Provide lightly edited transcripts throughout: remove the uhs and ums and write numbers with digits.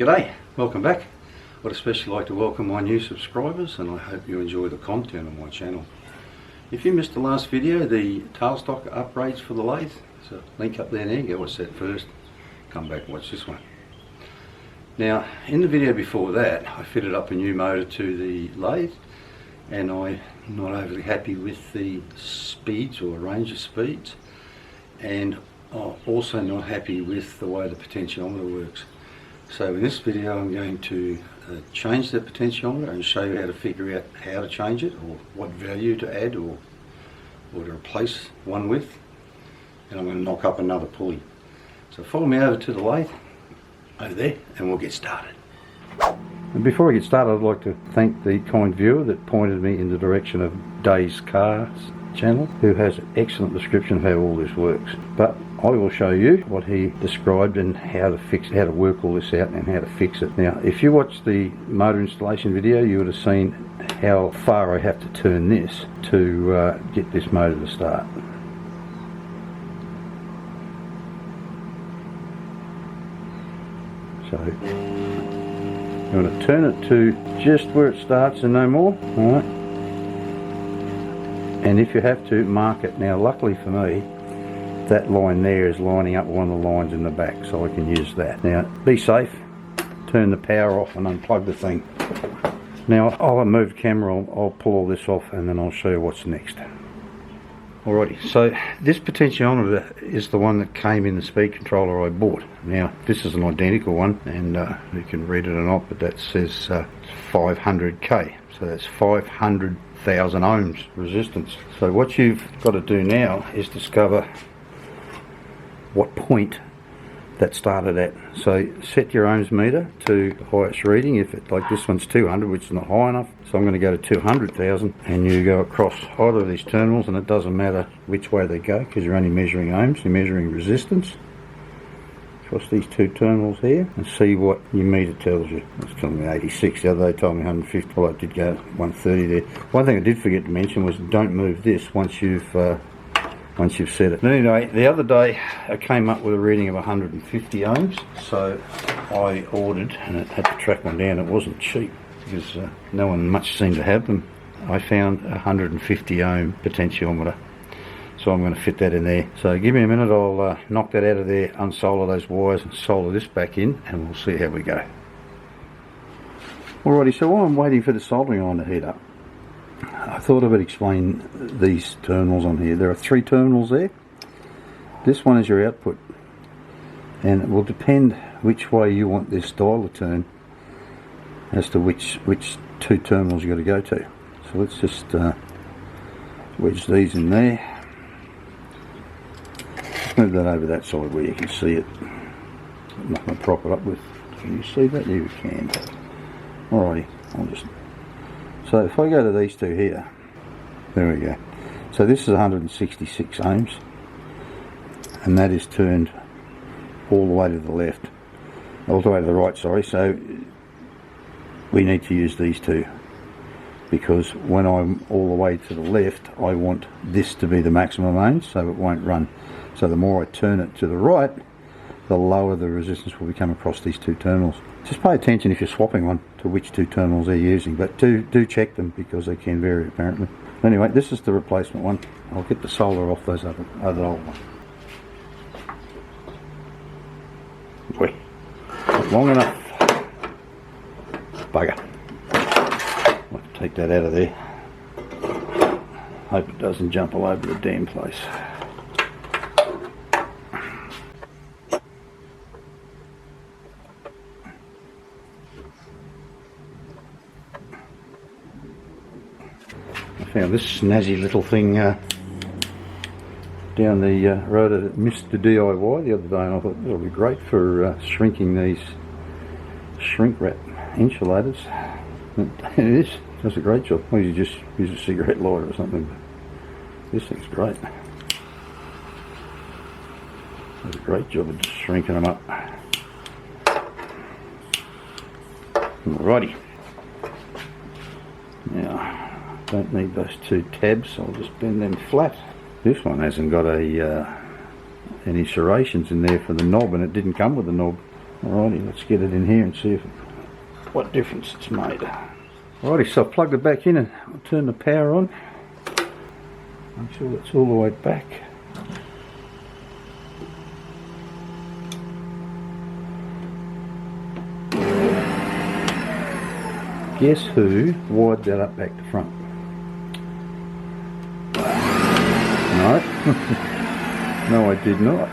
G'day, welcome back. I'd especially like to welcome my new subscribers, and I hope you enjoy the content on my channel. If you missed the last video, the tailstock upgrades for the lathe, so link up there now, go watch that first, come back and watch this one. Now, in the video before that, I fitted up a new motor to the lathe, and I'm not overly happy with the speeds or range of speeds, and I'm also not happy with the way the potentiometer works. So in this video I'm going to change the potentiometer and show you how to figure out how to change it, or what value to add or to replace one with, and I'm going to knock up another pulley. So follow me over to the lathe over there and we'll get started. And before I get started, I'd like to thank the kind viewer that pointed me in the direction of Dave's Cars channel, who has an excellent description of how all this works. But I will show you what he described and how to work all this out and how to fix it. Now, if you watched the motor installation video, you would have seen how far I have to turn this to get this motor to start. So I'm going to turn it to just where it starts and no more. All right. And if you have to, mark it. Now, luckily for me, that line there is lining up one of the lines in the back, so I can use that. Now, be safe, turn the power off and unplug the thing. Now, I'll move the camera, I'll pull all this off and then I'll show you what's next. Alrighty, so this potentiometer is the one that came in the speed controller I bought. Now, this is an identical one, and you can read it or not, but that says 500k, so that's 500,000 ohms resistance. So what you've got to do now is discover what point that started at. So set your ohms meter to the highest reading. If it, like this one's 200, which is not high enough, so I'm going to go to 200,000, and you go across either of these terminals, and it doesn't matter which way they go because you're only measuring ohms, you're measuring resistance. Across these two terminals here and see what your meter tells you. It's telling me 86, the other day told me 150, well, it did go 130 there. One thing I did forget to mention was don't move this once you've set it. But anyway, the other day I came up with a reading of 150 ohms, so I ordered, and it had to track one down. It wasn't cheap because no one much seemed to have them. I found a 150 ohm potentiometer, so I'm going to fit that in there. So give me a minute, I'll knock that out of there, unsolder those wires and solder this back in, and we'll see how we go. Alrighty, so while I'm waiting for the soldering iron to heat up, I thought I would explain these terminals on here. There are 3 terminals there. This one is your output, and it will depend which way you want this dial to turn as to which 2 terminals you've got to go to. So let's just wedge these in there. Move that over that side where you can see it. I'm not going to prop it up with. Can you see that? There you can. Alrighty, so if I go to these 2 here, there we go. So this is 166 ohms, and that is turned all the way to the left, all the way to the right, sorry. So we need to use these 2, because when I'm all the way to the left, I want this to be the maximum ohms, so it won't run. So the more I turn it to the right, the lower the resistance will become across these 2 terminals. Just pay attention if you're swapping one to which 2 terminals they're using, but do check them because they can vary apparently. Anyway, this is the replacement one. I'll get the solder off those other old ones. Boy, not long enough. Bugger. I'll have to take that out of there. Hope it doesn't jump all over the damn place. Found this snazzy little thing down the road at Mr. DIY the other day, and I thought it'll be great for shrinking these shrink wrap insulators. It is, does a great job. Well, you just use a cigarette lighter or something, but this thing's great. Does a great job of just shrinking them up. Alrighty. Now, don't need those 2 tabs, so I'll just bend them flat. This one hasn't got any serrations in there for the knob, and it didn't come with the knob. Alrighty, let's get it in here and see what difference it's made. Alrighty, so I've plugged it back in and I'll turn the power on. Make sure it's all the way back. Guess who wired that up back to front? No. No, I did not.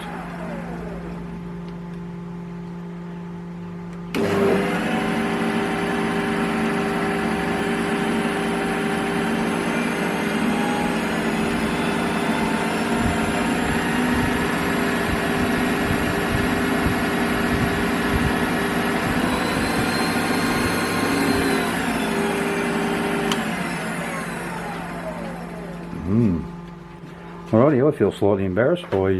Alrighty, I feel slightly embarrassed by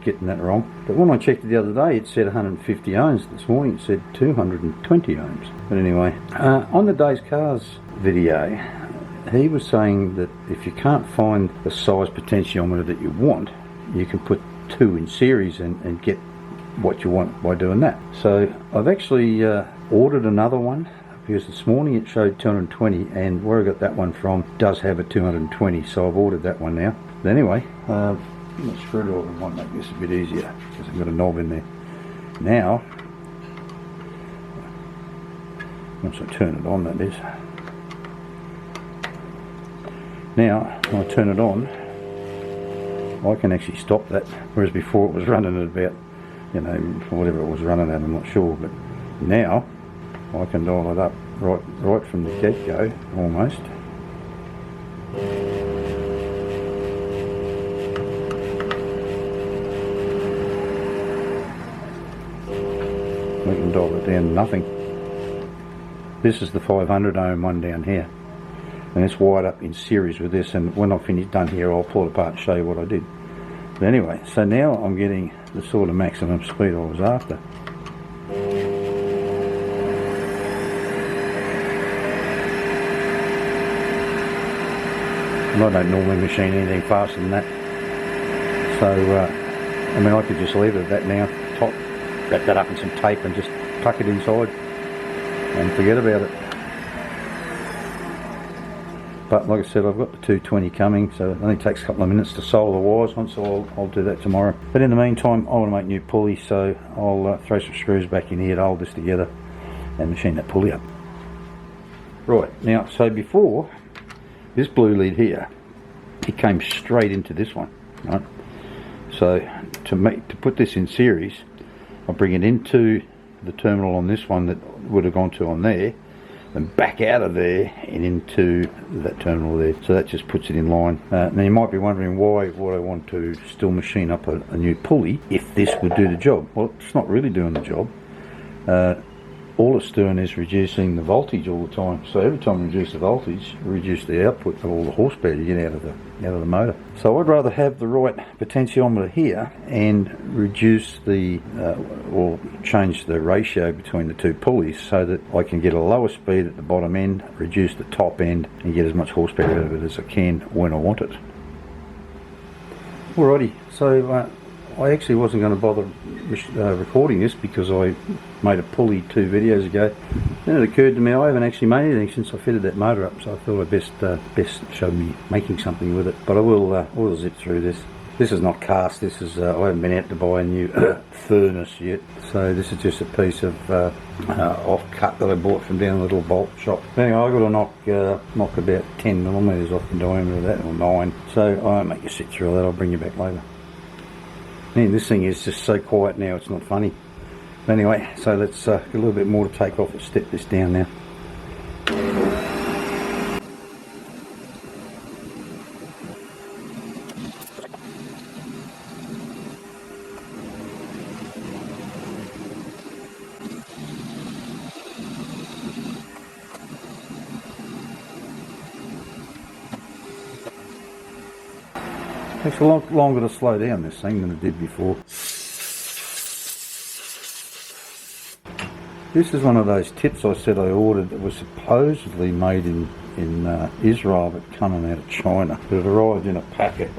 getting that wrong. But when I checked it the other day, it said 150 ohms. This morning it said 220 ohms. But anyway, on the Days Cars video, he was saying that if you can't find the size potentiometer that you want, you can put two in series and get what you want by doing that. So I've actually ordered another one, because this morning it showed 220, and where I got that one from does have a 220, so I've ordered that one now. But anyway, the screwdriver might make this a bit easier because I've got a knob in there. Now, once I turn it on, that is. Now, when I turn it on, I can actually stop that, whereas before it was running at about, you know, whatever it was running at, I'm not sure, but now I can dial it up right from the get-go, almost. We can dial it down to nothing. This is the 500 ohm one down here, and it's wired up in series with this, and when I've finished done here I'll pull it apart and show you what I did. But anyway, so now I'm getting the sort of maximum speed I was after. And I don't normally machine anything faster than that, so I mean, I could just leave it at that now, wrap that up in some tape and just tuck it inside and forget about it. But like I said, I've got the 220 coming, so it only takes a couple of minutes to solder the wires on, so I'll do that tomorrow. But in the meantime, I want to make new pulley, so I'll throw some screws back in here to hold this together and machine that pulley up. Right, now, so before, this blue lead here, it came straight into this one, right? So to put this in series, I'll bring it into the terminal on this one that would have gone to on there, and back out of there and into that terminal there. So that just puts it in line. Now you might be wondering why would I want to still machine up a new pulley if this would do the job. Well, it's not really doing the job. All it's doing is reducing the voltage all the time. So every time you reduce the voltage, reduce the output of all the horsepower you get out of the motor. So I'd rather have the right potentiometer here and reduce the or change the ratio between the two pulleys so that I can get a lower speed at the bottom end, reduce the top end, and get as much horsepower out of it as I can when I want it. Alrighty, so I actually wasn't going to bother recording this because I made a pulley 2 videos ago. Then it occurred to me I haven't actually made anything since I fitted that motor up, so I thought I'd best show me making something with it. But I will zip through this. This is not cast. This is I haven't been out to buy a new furnace yet, so this is just a piece of off-cut that I bought from down a little bolt shop. Anyway, I've got to knock about 10 millimetres off the diameter of that, or 9. So I won't make you sit through all that. I'll bring you back later. Man, this thing is just so quiet now, it's not funny. But anyway, so let's get a little bit more to take off and step this down now. Takes a lot longer to slow down this thing than it did before. This is one of those tips I said I ordered that was supposedly made in Israel but coming out of China. But it arrived in a packet.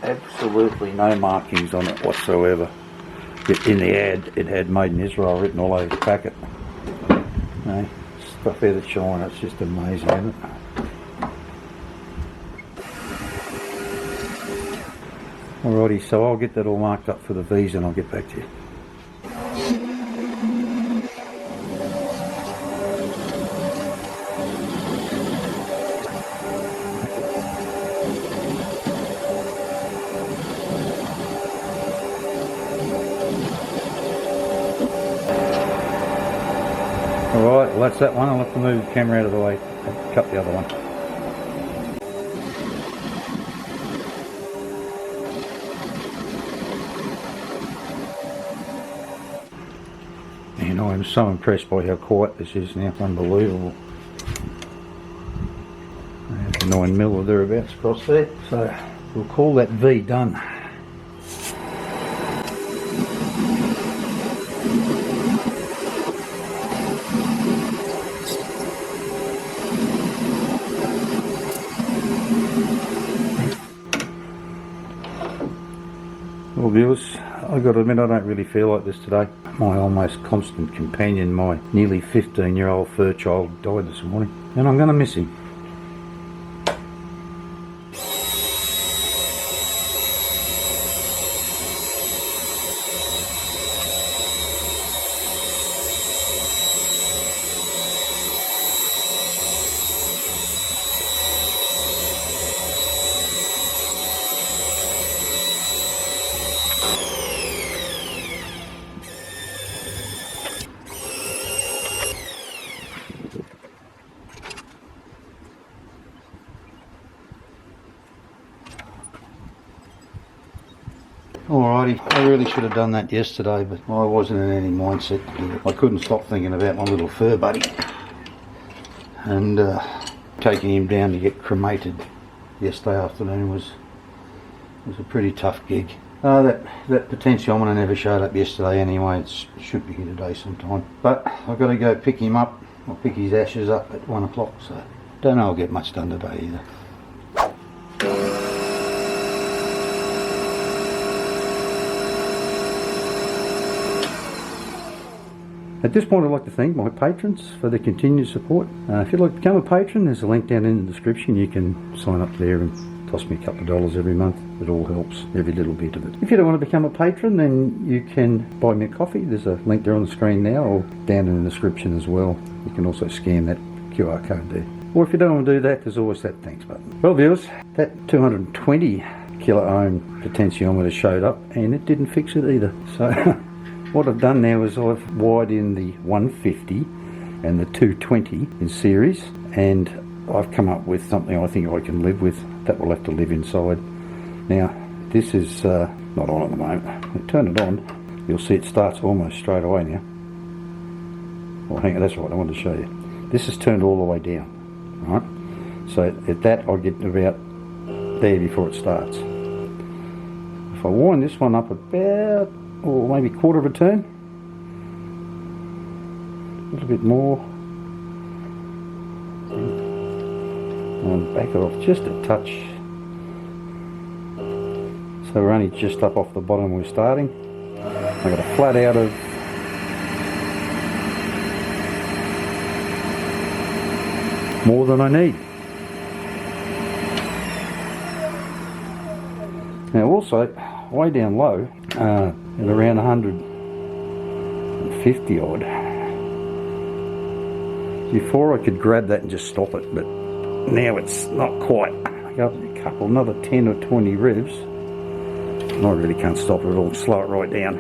Absolutely no markings on it whatsoever. In the ad, it had made in Israel written all over the packet. No, stuff out of China, it's just amazing, isn't it? Alrighty, so I'll get that all marked up for the V's and I'll get back to you. Alright, well that's that one. I'll have to move the camera out of the way and cut the other one. And I'm so impressed by how quiet this is now. Unbelievable. 9mm or thereabouts across there. So we'll call that V done. Well viewers, I've got to admit I don't really feel like this today. My almost constant companion, my nearly 15-year-old fur child, died this morning and I'm going to miss him. Alrighty, I really should have done that yesterday, but I wasn't in any mindset to do it. I couldn't stop thinking about my little fur buddy and taking him down to get cremated yesterday afternoon was a pretty tough gig. That potentiometer never showed up yesterday anyway. It should be here today sometime, but I've got to go pick him up. I'll pick his ashes up at 1 o'clock, so don't know I'll get much done today either. At this point I'd like to thank my patrons for their continued support. If you'd like to become a patron, there's a link down in the description. You can sign up there and toss me a couple of dollars every month. It all helps, every little bit of it. If you don't want to become a patron, then you can buy me a coffee. There's a link there on the screen now or down in the description as well. You can also scan that QR code there. Or if you don't want to do that, there's always that thanks button. Well viewers, that 220 kilo ohm potentiometer showed up and it didn't fix it either. So what I've done now is I've wired in the 150 and the 220 in series, and I've come up with something I think I can live with. That will have to live inside. Now this is not on at the moment. I turn it on, you'll see it starts almost straight away now. Well hang on, that's right, I wanted to show you. This is turned all the way down, right? So at that I'll get about there before it starts. If I wind this one up about, or maybe quarter of a turn, a little bit more, and back it off just a touch, so we're only just up off the bottom we're starting. I've got a flat out of more than I need. Now also, way down low, at around 150 odd. Before I could grab that and just stop it, but now it's not quite. I go up a couple, another 10 or 20 revs, and I really can't stop it at all, slow it right down.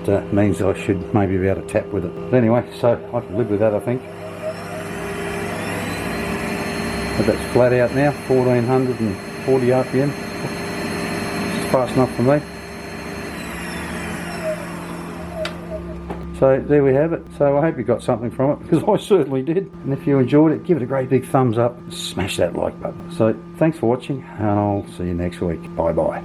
That means I should maybe be able to tap with it. But anyway, so I can live with that I think. But that's flat out now, 1440 RPM. It's fast enough for me. So there we have it. So I hope you got something from it, because I certainly did. And if you enjoyed it, give it a great big thumbs up. Smash that like button. So thanks for watching, and I'll see you next week. Bye bye.